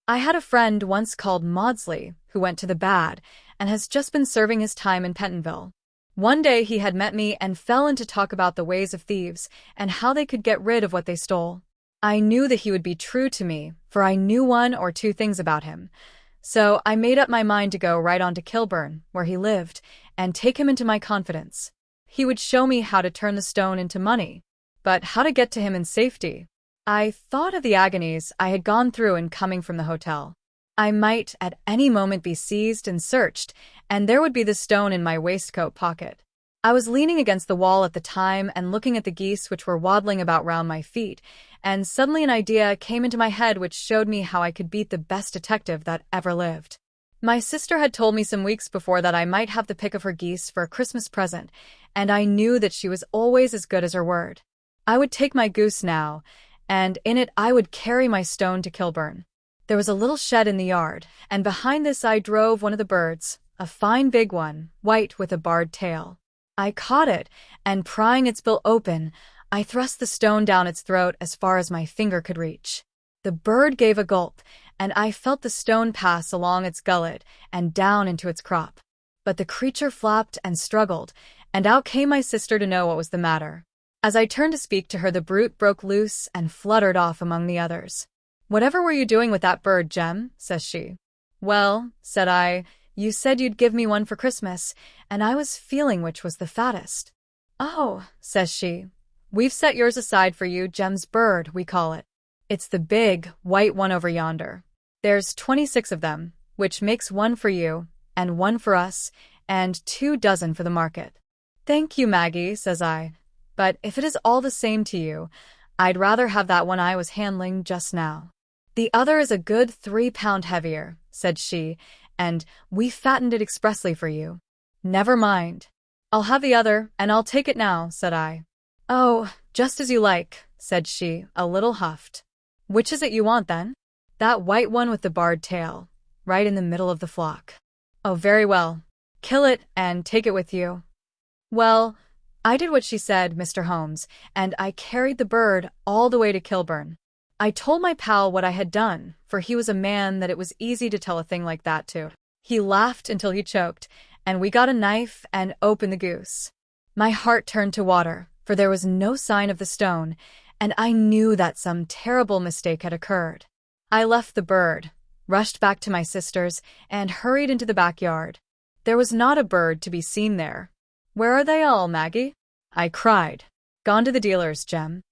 I had a friend once called Maudsley who went to the bad and has just been serving his time in Pentonville. One day he had met me and fell into talk about the ways of thieves and how they could get rid of what they stole. I knew that he would be true to me, for I knew one or two things about him. So I made up my mind to go right on to Kilburn, where he lived, and take him into my confidence. He would show me how to turn the stone into money, but how to get to him in safety. I thought of the agonies I had gone through in coming from the hotel. I might at any moment be seized and searched, and there would be the stone in my waistcoat pocket. I was leaning against the wall at the time and looking at the geese which were waddling about round my feet, and suddenly an idea came into my head which showed me how I could beat the best detective that ever lived. My sister had told me some weeks before that I might have the pick of her geese for a Christmas present, and I knew that she was always as good as her word. I would take my goose now, and in it I would carry my stone to Kilburn. There was a little shed in the yard, and behind this I drove one of the birds, a fine big one, white with a barred tail. I caught it, and prying its bill open, I thrust the stone down its throat as far as my finger could reach. The bird gave a gulp, and I felt the stone pass along its gullet and down into its crop. But the creature flapped and struggled, and out came my sister to know what was the matter. As I turned to speak to her, the brute broke loose and fluttered off among the others. "Whatever were you doing with that bird, Jem?" says she. "Well," said I, "you said you'd give me one for Christmas, and I was feeling which was the fattest." "Oh," says she, "we've set yours aside for you, Jem's bird, we call it. It's the big, white one over yonder. There's 26 of them, which makes one for you, and one for us, and 2 dozen for the market." "Thank you, Maggie," says I, "but if it is all the same to you, I'd rather have that one I was handling just now." "The other is a good 3 pound heavier," said she, "and we fattened it expressly for you." "Never mind. I'll have the other, and I'll take it now," said I. "Oh, just as you like," said she, a little huffed. "Which is it you want, then?" "That white one with the barred tail, right in the middle of the flock." "Oh, very well. Kill it and take it with you." Well, I did what she said, Mr. Holmes, and I carried the bird all the way to Kilburn. I told my pal what I had done, for he was a man that it was easy to tell a thing like that to. He laughed until he choked, and we got a knife and opened the goose. My heart turned to water, for there was no sign of the stone, and I knew that some terrible mistake had occurred. I left the bird, rushed back to my sister's, and hurried into the backyard. There was not a bird to be seen there. "Where are they all, Maggie?" I cried. "Gone to the dealers, Jem."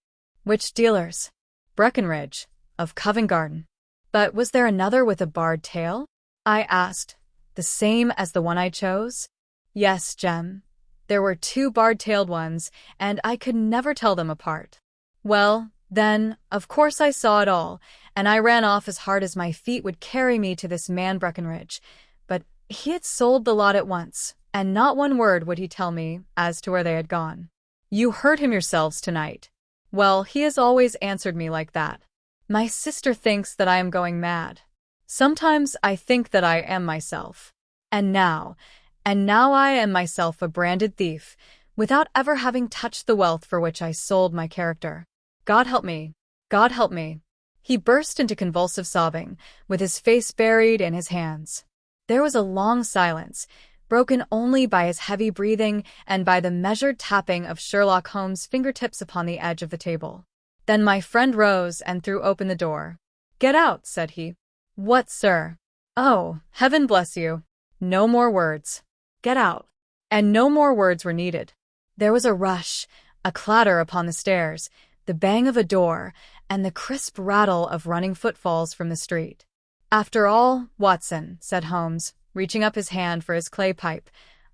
"Which dealers?" "Breckenridge, of Covent Garden." "But was there another with a barred tail?" I asked. "The same as the one I chose?" "Yes, Jem. There were 2 barred-tailed ones, and I could never tell them apart." "Well, then, of course I saw it all, and I ran off as hard as my feet would carry me to this man Breckenridge. But he had sold the lot at once, and not one word would he tell me as to where they had gone. You heard him yourselves tonight. Well, he has always answered me like that. My sister thinks that I am going mad. Sometimes I think that I am myself. And now I am myself a branded thief, without ever having touched the wealth for which I sold my character. God help me! God help me!" He burst into convulsive sobbing, with his face buried in his hands. There was a long silence, broken only by his heavy breathing and by the measured tapping of Sherlock Holmes' fingertips upon the edge of the table. Then my friend rose and threw open the door. "Get out," said he. "What, sir?" "Oh, heaven bless you! No more words. Get out." And no more words were needed. There was a rush, a clatter upon the stairs, the bang of a door, and the crisp rattle of running footfalls from the street. "After all, Watson," said Holmes, reaching up his hand for his clay pipe,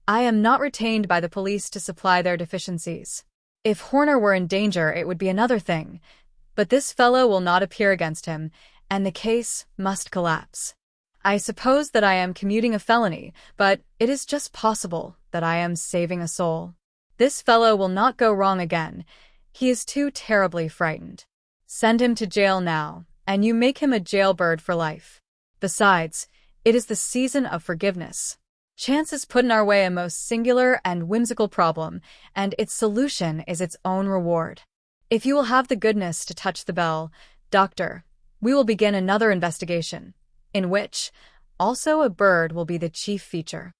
"I am not retained by the police to supply their deficiencies. If Horner were in danger, it would be another thing, but this fellow will not appear against him, and the case must collapse. I suppose that I am commuting a felony, but it is just possible that I am saving a soul. This fellow will not go wrong again. He is too terribly frightened. Send him to jail now, and you make him a jailbird for life. Besides, it is the season of forgiveness. Chance has put in our way a most singular and whimsical problem, and its solution is its own reward. If you will have the goodness to touch the bell, Doctor, we will begin another investigation, in which also a bird will be the chief feature.